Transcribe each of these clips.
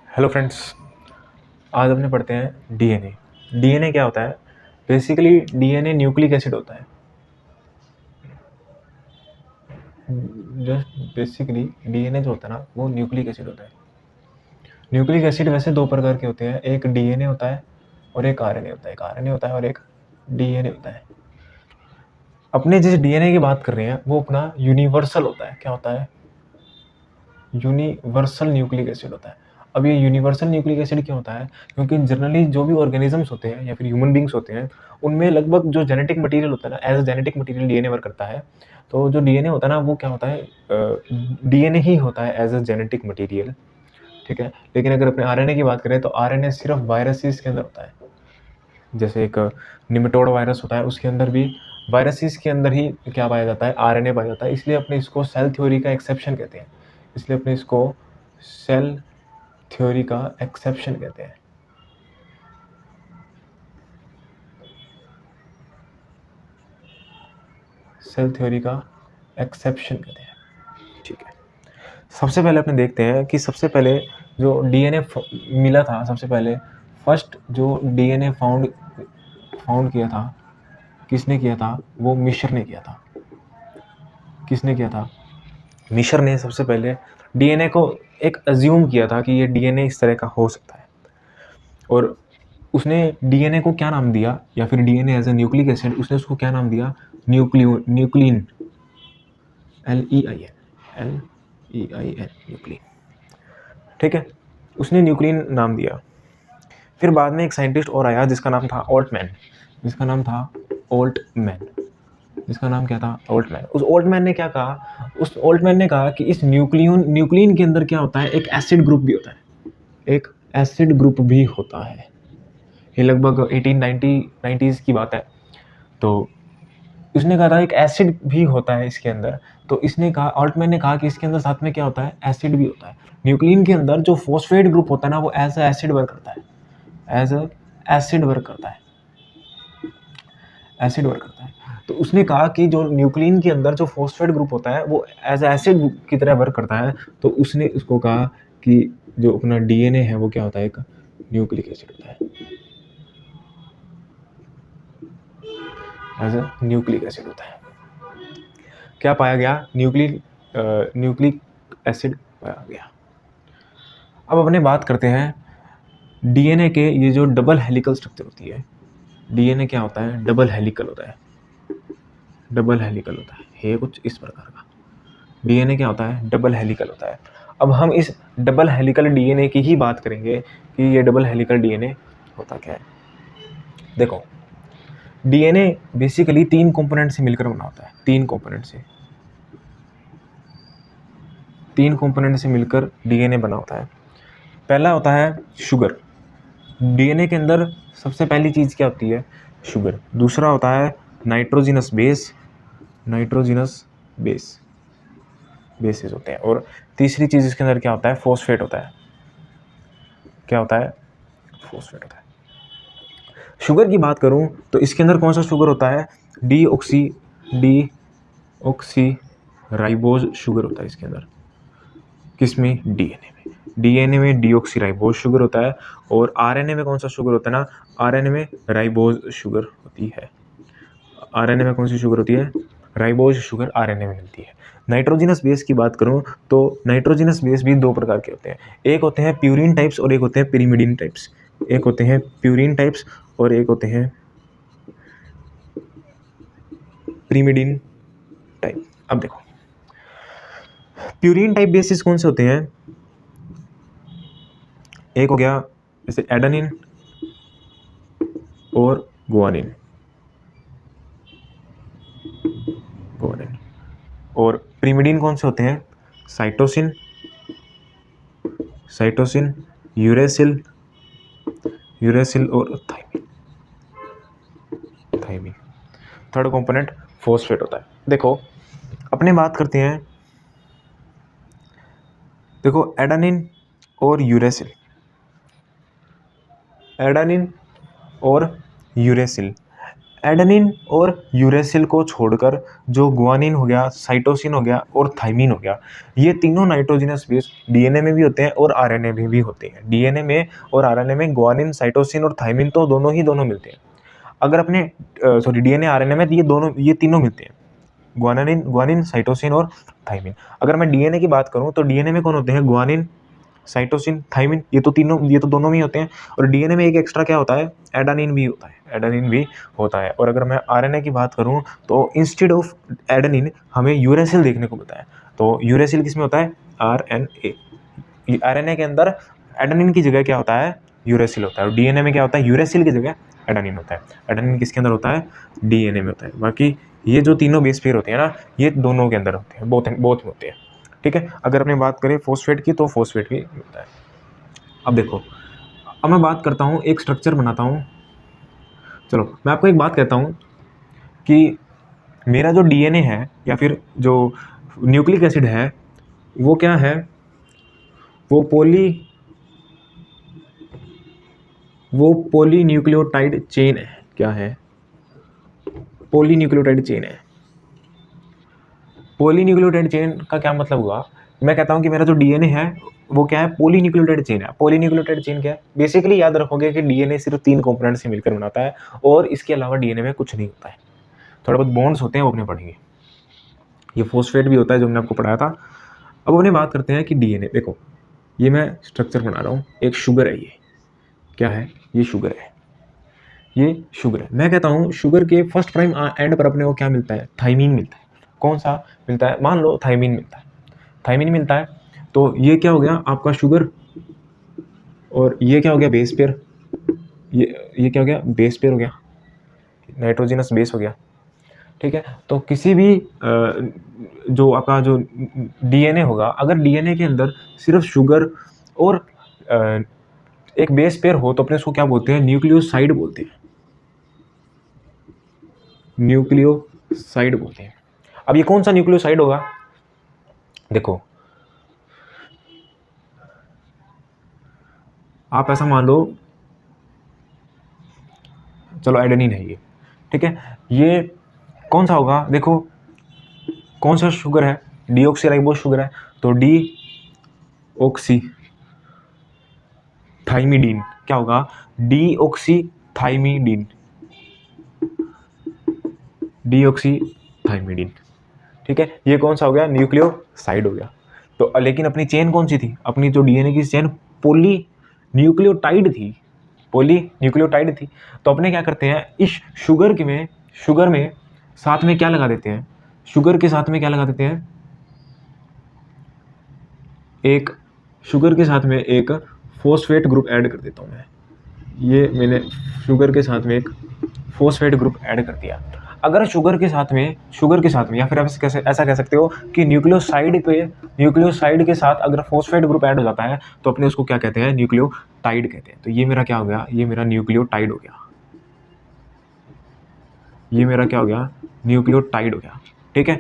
Hello friends, आज अपने पढ़ते हैं डीएनए। डीएनए क्या होता है? बेसिकली डीएनए न्यूक्लिक एसिड होता है। जस्ट बेसिकली डीएनए जो होता है ना, वो न्यूक्लिक एसिड होता है। न्यूक्लिक एसिड वैसे दो प्रकार के होते हैं, एक डीएनए होता है और एक आरएनए होता है। एक आरएनए होता है और एक डीएनए होता है। अपने जिस डीएनए की बात कर रहे हैं वो अपना यूनिवर्सल होता है। क्या होता है? यूनिवर्सल न्यूक्लिक एसिड होता है। अब ये यूनिवर्सल न्यूक्लिक एसिड क्यों होता है? क्योंकि जनरली जो भी ऑर्गेनिजम्स होते हैं या फिर ह्यूमन बींग्स होते हैं, उनमें लगभग जो जेनेटिक मटेरियल होता है ना, as genetic material DNA work करता है। तो जो डीएनए होता है ना, वो क्या होता है? डीएनए ही होता है एज अ जेनेटिक मटेरियल, ठीक है। लेकिन अगर अपने आरएनए की बात करें तो आरएनए सिर्फ वायरसेस के अंदर होता है। जैसे एक निमेटोड वायरस होता है, उसके अंदर भी वायरसेस के अंदर ही क्या पाया जाता है? आरएनए पाया जाता है। इसलिए अपने इसको सेल थ्योरी का एक्सेप्शन कहते हैं। इसलिए अपने इसको सेल थ्योरी का एक्सेप्शन कहते हैं। सेल थ्योरी का एक्सेप्शन कहते हैं, ठीक है। सबसे पहले अपने देखते हैं कि सबसे पहले जो डीएनए मिला था, सबसे पहले फर्स्ट जो डीएनए फाउंड किया था, किसने किया था? वो मिशर ने किया था। किसने किया था? मिशर ने सबसे पहले डीएनए को एक अज्यूम किया था कि ये डीएनए इस तरह का हो सकता है। और उसने डीएनए को क्या नाम दिया, या फिर DNA as a nucleic acid, उसने उसको क्या नाम दिया? न्यूक्लिन। LEIN न्यूक्लिन, ठीक है। उसने न्यूक्लिन नाम दिया। फिर बाद में एक साइंटिस्ट और आया जिसका नाम था ओल्टमैन। जिसका नाम क्या था? ओल्टमैन। उस ओल्टमैन ने क्या कहा? उस ओल्टमैन ने कहा कि इस न्यूक्लिन के अंदर क्या होता है? एक एसिड ग्रुप भी होता है। एक एसिड ग्रुप भी होता है। ये लगभग 1890s की बात है। तो उसने कहा था एक एसिड भी होता है इसके अंदर। तो इसने कहा, ऑल्टमैन ने कहा कि इसके अंदर साथ में क्या होता है? एसिड भी होता है। न्यूक्लिन के अंदर जो फॉस्फेट ग्रुप होता है ना, वो एज अ एसिड वर्क करता है। एज अ एसिड वर्क करता है। एसिड वर्क करता है। तो उसने कहा कि जो न्यूक्लिन के अंदर जो फॉस्फेट ग्रुप होता है वो एज अ एसिड की तरह वर्क करता है। तो उसने उसको कहा कि जो अपना डीएनए है वो क्या होता है? एक न्यूक्लिक एसिड होता है। एज अ न्यूक्लिक एसिड होता है। क्या पाया गया? न्यूक्लिक एसिड पाया गया। अब अपने बात करते हैं डीएनए के। ये जो डबल हेलिकल स्ट्रक्चर होती है, डीएनए क्या होता है? डबल हेलिकल होता है। डबल हेलिकल होता है, ये कुछ इस प्रकार का डीएनए क्या होता है? डबल हेलिकल होता है। अब हम इस डबल हेलिकल डीएनए की ही बात करेंगे कि ये डबल हेलिकल डीएनए होता क्या है। देखो, डीएनए बेसिकली 3 कंपोनेंट से मिलकर बना होता है। 3 कंपोनेंट से मिलकर डीएनए बना होता है। पहला होता है शुगर। डीएनए के अंदर सबसे पहली चीज़ क्या होती है? शुगर। दूसरा होता है नाइट्रोजिनस बेसेस होते हैं। और तीसरी चीज़ इसके अंदर क्या होता है? फॉस्फेट होता है। क्या होता है? फॉस्फेट होता है। शुगर की बात करूं तो इसके अंदर कौन सा शुगर होता है? डी ऑक्सी राइबोज शुगर होता है इसके अंदर। किसमें? डीएनए में डीऑक्सी राइबोज शुगर होता है। और आरएनए में कौन सा शुगर होता है ना? आरएनए में राइबोज शुगर होती है। आरएनए में कौन सी शुगर होती है? राइबोज शुगर आरएनए में मिलती है। नाइट्रोजिनस बेस की बात करूं तो नाइट्रोजिनस बेस भी 2 प्रकार के होते हैं। एक होते हैं प्यूरिन टाइप्स और एक होते हैं पिरिमिडिन टाइप्स। एक होते हैं प्यूरिन टाइप्स और एक होते हैं पिरिमिडिन टाइप। अब देखो, प्यूरिन टाइप बेसिस कौन से होते हैं? एक हो गया जैसे एडेनिन और गुआनिन। और पिरिमिडिन कौन से होते हैं? साइटोसिन, यूरेसिल और थाइमिन। थर्ड कंपोनेंट फॉस्फेट होता है। देखो, अपने बात करते हैं, देखो एडेनिन और यूरेसिल। एडेनिन और यूरेसिल को छोड़कर जो गुआनिन हो गया, साइटोसिन हो गया और थाइमिन हो गया, ये तीनों नाइट्रोजनस बेस डीएनए में भी होते हैं और आरएनए में भी होते हैं। डीएनए में और आरएनए में गुआनिन, साइटोसिन और थाइमिन तो दोनों मिलते हैं। अगर अपने डीएनए आरएनए में ये तीनों मिलते हैं, गुआनिन, साइटोसिन और थाइमिन। अगर मैं डीएनए की बात करूं तो डीएनए में कौन होते हैं? गुआनिन, साइटोसिन, थाइमिन, ये तो दोनों में ही होते हैं। और डीएनए में एक एक्स्ट्रा क्या होता है? एडेनिन भी होता है। और अगर मैं आरएनए की बात करूं तो इंस्टेड ऑफ एडेनिन हमें यूरेसिल देखने को मिलता है। तो यूरेसिल किसमें होता है? आरएनए। आरएनए के अंदर एडेनिन की जगह क्या होता है? यूरेसिल होता है। और डीएनए में क्या होता है? यूरेसिल की जगह एडेनिन होता है। एडेनिन किसके अंदर होता है? डीएनए में होता है। बाकी ये जो तीनों बेस पेयर होते हैं ना, ये दोनों के अंदर होते हैं, बोथ में होते हैं। ठीक है। अगर अपने बात करें फॉस्फेट की, तो फॉस्फेट भी होता है। अब देखो, अब मैं बात करता हूँ, एक स्ट्रक्चर बनाता हूँ। चलो मैं आपको एक बात कहता हूँ कि मेरा जो डीएनए है या फिर जो न्यूक्लिक एसिड है वो क्या है? वो पॉलीन्यूक्लियोटाइड चेन है। क्या है? पॉलीन्यूक्लियोटाइड चेन है। पॉलीन्यूक्लियोटाइड चेन का क्या मतलब हुआ? मैं कहता हूं कि मेरा जो डीएनए है वो क्या है? पॉलीन्यूक्लियोटाइड चेन है। पॉलीन्यूक्लियोटाइड चेन क्या है? बेसिकली याद रखोगे कि डीएनए सिर्फ 3 कंपोनेंट से मिलकर बनाता है और इसके अलावा डीएनए में कुछ नहीं होता है। थोड़ा बहुत बॉन्ड्स होते हैं, वो अपने पढ़ेंगे। ये फॉस्फेट भी होता है जो हमने आपको पढ़ाया था। अब अपने बात करते हैं कि डीएनए, देखो ये मैं स्ट्रक्चर बना रहा हूँ, एक शुगर है। ये क्या है? ये शुगर है। ये शुगर है। मैं कहता हूँ शुगर के फर्स्ट प्राइम एंड पर अपने को क्या मिलता है? थाइमीन मिलता है। कौन सा मिलता है? मान लो थाइमीन मिलता है। थाइमीन मिलता है तो ये क्या हो गया आपका? शुगर। और ये क्या हो गया? Base pair. ये क्या हो गया? बेस पेयर हो गया, नाइट्रोजनस बेस हो गया। ठीक है। तो किसी भी जो आपका जो डीएनए होगा, अगर डीएनए के अंदर सिर्फ शुगर और एक बेस पेयर हो तो अपने उसको क्या बोलते हैं? न्यूक्लियोसाइड बोलते हैं। न्यूक्लियोसाइड बोलते हैं। अब ये कौन सा न्यूक्लियोसाइड होगा? देखो आप ऐसा मान लो, चलो एडेनिन है ये। ठीक है। ये कौन सा होगा? देखो कौन सा शुगर है? डीऑक्सीराइबोस शुगर है। तो डीऑक्सीथाइमिडीन क्या होगा? डीऑक्सीथाइमिडीन। डीऑक्सीथाइमिडीन। ठीक है। ये कौन सा हो गया? न्यूक्लियोसाइड हो गया। तो लेकिन अपनी चेन कौन सी थी? अपनी जो डीएनए की चेन पॉली न्यूक्लियोटाइड थी। तो अपने क्या करते हैं? इस शुगर में साथ में क्या लगा देते हैं? शुगर के साथ में क्या लगा देते हैं? एक शुगर के साथ में एक फॉस्फेट ग्रुप ऐड कर देता हूं मैं। ये मैंने शुगर के साथ में एक फॉस्फेट ग्रुप ऐड कर दिया। अगर शुगर के साथ में या फिर आप ऐसा कह सकते हो कि न्यूक्लियोसाइड के साथ अगर फॉस्फेट ग्रुप ऐड हो जाता है तो अपने उसको क्या कहते हैं? न्यूक्लियोटाइड कहते हैं। तो ये मेरा क्या हो गया? ये मेरा न्यूक्लियोटाइड हो गया। ये मेरा क्या हो गया? न्यूक्लियोटाइड हो गया। ठीक है।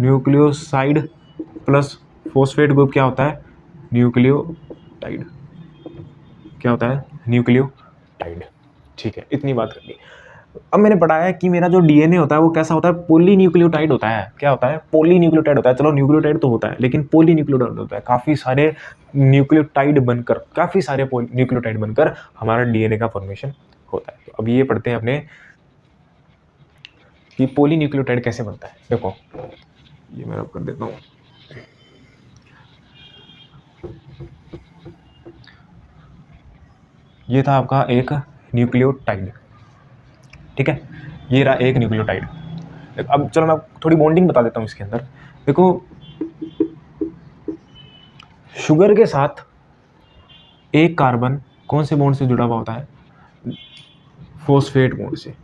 न्यूक्लियोसाइड प्लस फॉस्फेट ग्रुप क्या होता है? न्यूक्लियोटाइड। क्या होता है? न्यूक्लियोटाइड। ठीक है, इतनी बात कर ली। अब मैंने पढ़ाया कि मेरा जो डीएनए होता है वो कैसा होता है? पॉलीन्यूक्लियोटाइड होता है। क्या होता है? पॉलीन्यूक्लियोटाइड होता है। चलो न्यूक्लियोटाइड तो होता है लेकिन पॉलीन्यूक्लियोटाइड होता है। काफ़ी सारे न्यूक्लियोटाइड बनकर हमारा डीएनए का फॉर्मेशन होता है। तो अब ये पढ़ते हैं अपने कि पॉलीन्यूक्लियोटाइड कैसे बनता है। देखो ये मैं कर देता हूँ। ये था आपका एक न्यूक्लियोटाइड। ठीक है। ये रहा एक न्यूक्लियोटाइड। अब चलो मैं थोड़ी बॉन्डिंग बता देता हूँ इसके अंदर। देखो शुगर के साथ एक कार्बन कौन से बॉन्ड से जुड़ा हुआ होता है? फॉस्फेट बॉन्ड से।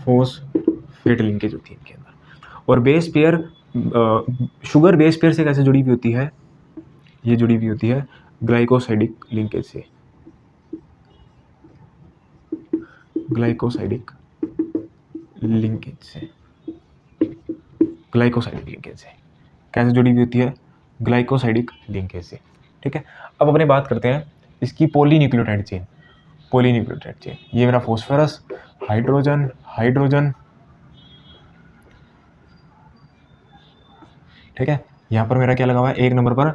फॉस्फेट लिंकेज होती है इनके अंदर। और base pair, sugar base pair से कैसे जुड़ी हुई होती है? ये जुड़ी हुई होती है ग्लाइकोसाइडिक लिंकेज से। ग्लाइकोसाइडिक लिंकेज से कैसे जुड़ी हुई होती है? ग्लाइकोसाइडिक लिंकेज से। ठीक है। अब अपने बात करते हैं इसकी पॉलीन्यूक्लियोटाइड चेन, पॉलीन्यूक्लियोटाइड चेन। ये मेरा फॉस्फोरस, हाइड्रोजन, हाइड्रोजन, ठीक है। यहाँ पर मेरा क्या लगा हुआ है, एक नंबर पर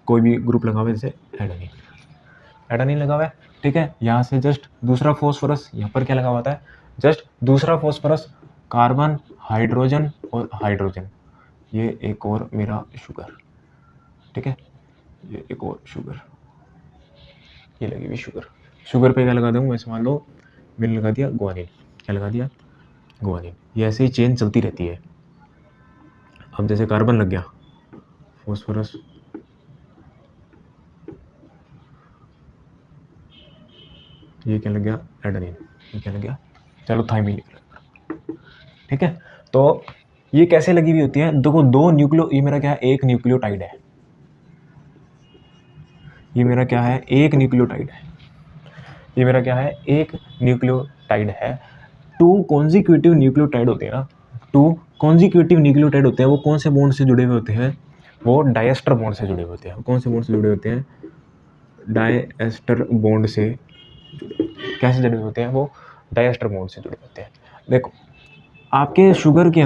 कोई भी ग्रुप लगा हुआ है, जैसे एडेनिन, एडेनिन लगा हुआ है, ठीक है। यहाँ से जस्ट दूसरा फॉस्फोरस, यहाँ पर क्या लगा हुआ है, जस्ट दूसरा फॉस्फोरस, कार्बन, हाइड्रोजन और हाइड्रोजन। ये एक और मेरा शुगर, ठीक है, ये एक और शुगर, ये लगी हुई शुगर। शुगर पे क्या लगा दूँ, वैसे मान लो मैंने लगा दिया गुआनिन, क्या लगा दिया, गुआनिन। ये ऐसे ही चेन चलती रहती है। अब जैसे कार्बन लग गया, फॉस्फोरस, ये क्या लग गया, एडेनिन, ये क्या लग गया, चलो थाइमिन लिख लो, ठीक है। तो ये कैसे लगी हुई होती है, देखो दो न्यूक्लियो, ये मेरा क्या है, एक न्यूक्लियोटाइड है, ये मेरा क्या है, एक न्यूक्लियोटाइड है, ये मेरा क्या है, एक न्यूक्लियोटाइड है। टू कॉन्जिक्यूटिव न्यूक्लियोटाइड होते हैं ना, टू कॉन्जिक्यूटिव न्यूक्लियोटाइड होते हैं, वो कौन से बॉन्ड से जुड़े हुए होते हैं, वो डायस्टर बॉन्ड से जुड़े हुए होते हैं। कौन से बॉन्ड से जुड़े होते हैं, डायस्टर बॉन्ड से जुड़े। कैसे जुड़े होते हैं, वो डायस्टर बॉन्ड से जुड़े होते हैं। देखो आपके शुगर के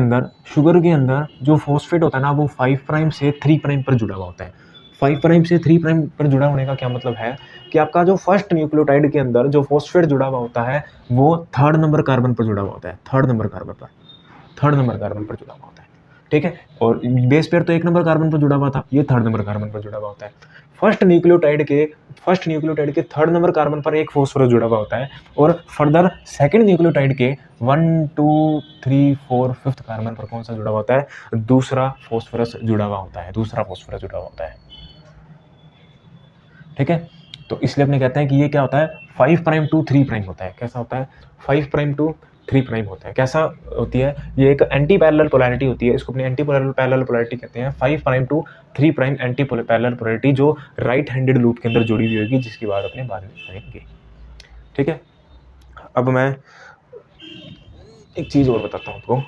अंदर जो फॉस्फेट होता है ना, वो 5 प्राइम से 3 प्राइम पर जुड़ा हुआ होता है। 5 प्राइम से 3 प्राइम पर जुड़ा होने का क्या मतलब है कि आपका जो फर्स्ट न्यूक्लियोटाइड के अंदर जो फॉस्फेट जुड़ा हुआ होता है, वो 3rd नंबर कार्बन पर जुड़ा हुआ होता है, 3rd नंबर कार्बन पर जुड़ा हुआ होता है, ठीक है। और बेस पेयर तो 1 नंबर कार्बन पर जुड़ा हुआ था, ये 3rd नंबर कार्बन पर जुड़ा हुआ होता है। फर्स्ट न्यूक्लियोटाइड के 3rd नंबर कार्बन पर एक फॉस्फोरस जुड़ा हुआ होता है, और फर्दर सेकंड न्यूक्लियोटाइड के 1 2 3 4 5th कार्बन पर कौन सा जुड़ा हुआ होता है, दूसरा फॉस्फोरस जुड़ा हुआ होता है, ठीक है। तो इसलिए अपने कहते हैं कि ये क्या होता है, 5 प्राइम टू 3 प्राइम होता है। कैसा होता है, 5 प्राइम टू 3 प्राइम होता है। कैसा होती है, ये एक एंटी पैरेलल पोलैरिटी होती है, इसको अपनी एंटी पैरेलल पोलैरिटी कहते हैं। 5 prime to 3 prime anti parallel polarity, जो राइट हैंडेड लूप के अंदर जुड़ी हुई होगी, जिसकी बात अपने बाद में करेंगे, ठीक है। अब मैं एक चीज़ और बताता हूँ आपको।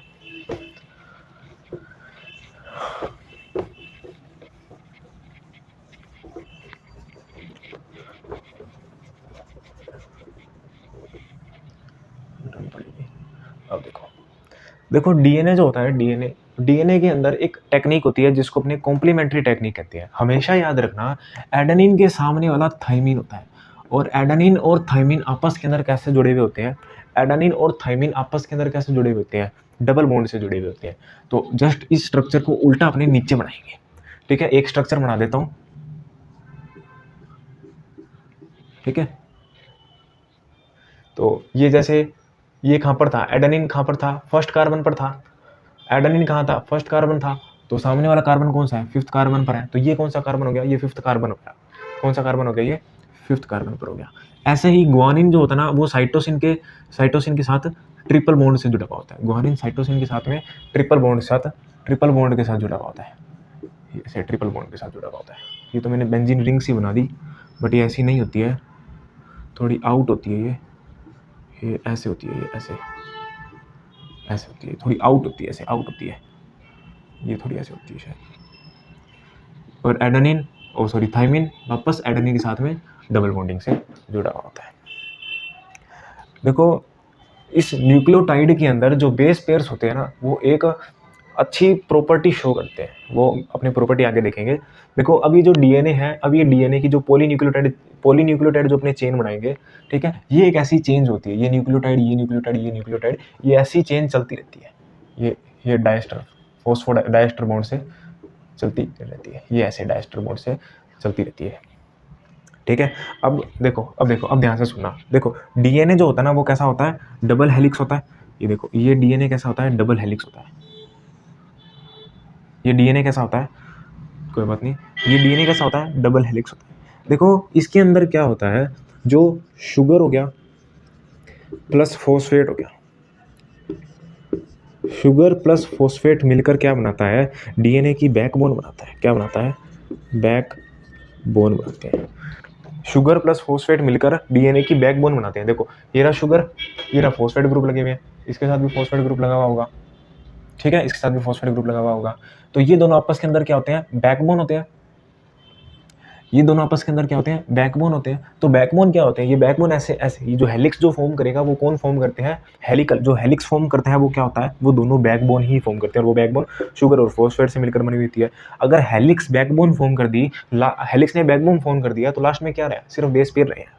अब देखो डीएनए जो होता है, डीएनए के अंदर एक टेक्निक होती है जिसको अपने कॉम्प्लीमेंट्री टेक्निक कहते हैं। हमेशा याद रखना, एडेनिन के सामने वाला थाइमिन होता है, और एडेनिन और थाइमिन आपस के अंदर कैसे जुड़े हुए होते हैं, एडेनिन और थाइमिन आपस के अंदर कैसे जुड़े हुए होते हैं, डबल बॉन्ड से जुड़े हुए होते हैं। तो जस्ट इस स्ट्रक्चर को उल्टा अपने नीचे बनाएंगे, ठीक है। एक स्ट्रक्चर बना देता हूँ, ठीक है। तो ये जैसे, ये कहाँ पर था, एडेनिन कहाँ पर था, फर्स्ट कार्बन पर था। एडेनिन कहाँ था, फर्स्ट कार्बन था। तो सामने वाला कार्बन कौन सा है, 5th कार्बन पर है। तो ये कौन सा कार्बन हो गया, ये 5th कार्बन हो गया। कौन सा कार्बन हो गया, ये 5th कार्बन पर हो गया। ऐसे ही गुआनिन जो होता है ना, वो साइटोसिन के साथ ट्रिपल बॉन्ड से जुड़ा हुआ होता है। गुआनिन साइटोसिन के साथ में ट्रिपल बॉन्ड के साथ जुड़ा हुआ होता है, ऐसे ट्रिपल बॉन्ड के साथ जुड़ा हुआ होता है। ये तो मैंने बेंजीन रिंग सी बना दी, बट ये ऐसी नहीं होती है, थोड़ी आउट होती है। ये ऐसे होती है, ये ऐसे होती है, थोड़ी आउट होती है, ऐसे आउट होती है, ये थोड़ी ऐसे होती है शायद। और एडेनिन थाइमिन वापस एडेनिन के साथ में डबल बॉन्डिंग से जुड़ा हुआ होता है। देखो इस न्यूक्लियोटाइड के अंदर जो बेस पेयर्स होते हैं ना, वो एक अच्छी प्रॉपर्टी शो करते हैं, वो अपनी प्रॉपर्टी आगे देखेंगे। देखो अभी जो डीएनए है, अब ये डीएनए की जो पॉलीन्यूक्लियोटाइड जो अपने चेन बनाएंगे, ठीक है, ये एक ऐसी चेंज होती है, ये न्यूक्लियोटाइड, ये ऐसी चेन चलती रहती है। ये डायस्टर बॉन्ड से चलती रहती है, ये ऐसे डायस्टर बॉन्ड से चलती रहती है, ठीक है। अब ध्यान से सुनना। देखो डीएनए जो होता है ना, वो कैसा होता है, डबल हेलिक्स होता है। ये देखो, ये डीएनए कैसा होता है, डबल हेलिक्स होता है। ये डीएनए कैसा होता है, कोई बात नहीं, ये डीएनए कैसा होता है, डबल हेलिक्स होता है। देखो इसके अंदर क्या होता है, जो शुगर हो गया प्लस फॉस्फेट हो गया, शुगर प्लस फॉस्फेट मिलकर क्या बनाता है, डीएनए की बैकबोन बनाता है। क्या बनाता है, बैकबोन बनाते हैं। शुगर प्लस फॉस्फेट मिलकर डीएनए की बैकबोन बनाते हैं। देखो ये रहा शुगर, ये रहा फॉस्फेट ग्रुप लगे हुए हैं, इसके साथ भी फॉस्फेट ग्रुप लगा हुआ होगा, ठीक है, इसके साथ भी फॉस्फेट ग्रुप लगा हुआ होगा। तो ये दोनों आपस के अंदर क्या होते हैं, बैकबोन होते हैं। ये दोनों आपस के अंदर क्या होते हैं, बैकबोन होते हैं। तो बैकबोन क्या होते हैं, ये बैकबोन ऐसे ऐसे, ये जो हेलिक्स जो फॉर्म करेगा वो कौन फॉर्म करते हैं, हेलिकल। जो हेलिक्स फॉर्म करता है वो क्या होता है, वो दोनों बैकबोन ही फॉर्म करते हैं, और वो बैकबोन शुगर और फॉस्फेट से मिलकर बनी हुई होती है। अगर हेलिक्स बैकबोन फॉर्म कर दी, हेलिक्स ने बैकबोन फॉर्म कर दिया, तो लास्ट में क्या रहा, सिर्फ बेस पेयर रहे हैं,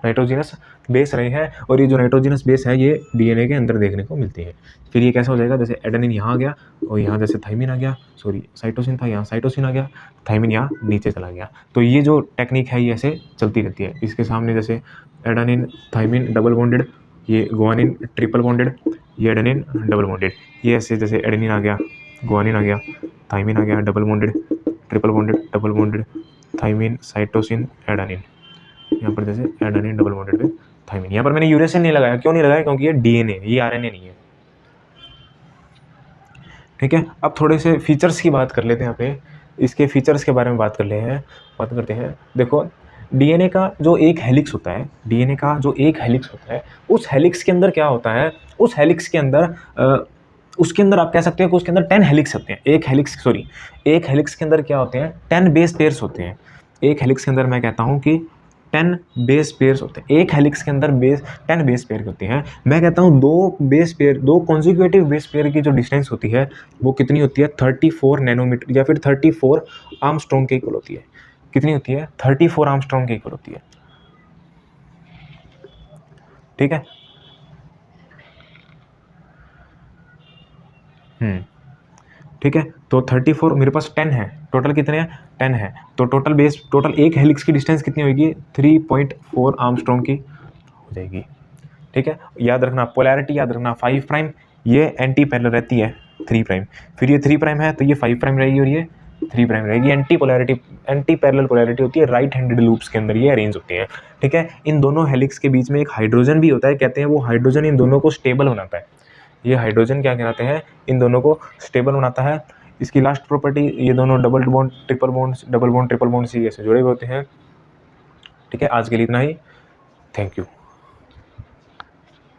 नाइट्रोजिनस बेस रहे हैं। और ये जो नाइट्रोजिनस बेस है ये डीएनए के अंदर देखने को मिलती है। फिर ये कैसा हो जाएगा, जैसे एडेनिन यहाँ आ गया और यहाँ जैसे थाइमिन आ गया, सॉरी साइटोसिन था, यहाँ साइटोसिन आ गया, थाइमिन यहाँ नीचे चला गया। तो ये जो टेक्निक है ये ऐसे चलती रहती है। इसके सामने जैसे एडेनिन थाइमिन डबल बॉन्डेड, ये गुआनिन ट्रिपल बॉन्डेड, ये एडेनिन डबल बॉन्डेड, ये ऐसे जैसे एडेनिन आ गया, गुआनिन आ गया, थाइमिन आ गया, double bonded, triple bonded, double bonded, thymine, cytosine, adenine, यहाँ पर जैसे एडेनिन डबल बॉन्डेड पे थाइमिन। यहाँ पर मैंने यूरेसिल नहीं लगाया, क्यों नहीं लगाया, क्योंकि ये डीएनए, ये आरएनए नहीं है। ठीक है, अब थोड़े से फीचर्स की बात कर लेते हैं, यहाँ पे इसके फीचर्स के बारे में बात करते हैं। देखो डीएनए का जो एक हेलिक्स होता है, डीएनए का जो एक हेलिक्स होता है, उस हेलिक्स के अंदर क्या होता है, उस हेलिक्स के अंदर उसके अंदर आप कह सकते हो कि उसके अंदर 10 हेलिक्स होते हैं। एक हेलिक्स के अंदर क्या होते हैं, 10 बेस पेयर्स होते हैं। एक हेलिक्स के अंदर मैं कहता हूँ कि 10 बेस पेयर्स होते हैं। एक हेलिक्स के अंदर 10 बेस पेयर होती हैं। मैं कहता हूँ दो कॉन्जिक्यूटिव बेस पेयर की जो डिस्टेंस होती है वो कितनी होती है, 34 नैनोमीटर या फिर 34 आर्मस्ट्रॉन्ग के इक्वल होती है। कितनी होती है, 34 आर्मस्ट्रॉन्ग के इक्वल होती है। ठीक है, ठीक है, तो 34 मेरे पास 10 है, टोटल कितने हैं, 10 है। तो टोटल एक हेलिक्स की डिस्टेंस कितनी होगी, 3.4 आर्मस्ट्रॉन्ग की हो जाएगी। ठीक है, याद रखना पोलैरिटी, याद रखना 5 प्राइम, ये एंटी पैरेलल रहती है 3 प्राइम, फिर ये 3 प्राइम है तो ये 5 प्राइम रहेगी और ये 3 प्राइम रहेगी। एंटी पैरेलल पोलैरिटी होती है, राइट हैंडेड लूप्स के अंदर ये अरेंज होती है। ठीक है, इन दोनों हेलिक्स के बीच में एक हाइड्रोजन भी होता है, कहते हैं वो हाइड्रोजन इन दोनों को स्टेबल बनाता है। ये हाइड्रोजन क्या कहलाते हैं, इन दोनों को स्टेबल बनाता है। इसकी लास्ट प्रॉपर्टी, ये दोनों डबल बॉन्ड ट्रिपल बॉन्ड से ऐसे जुड़े हुए होते हैं। ठीक है, आज के लिए इतना ही, थैंक यू।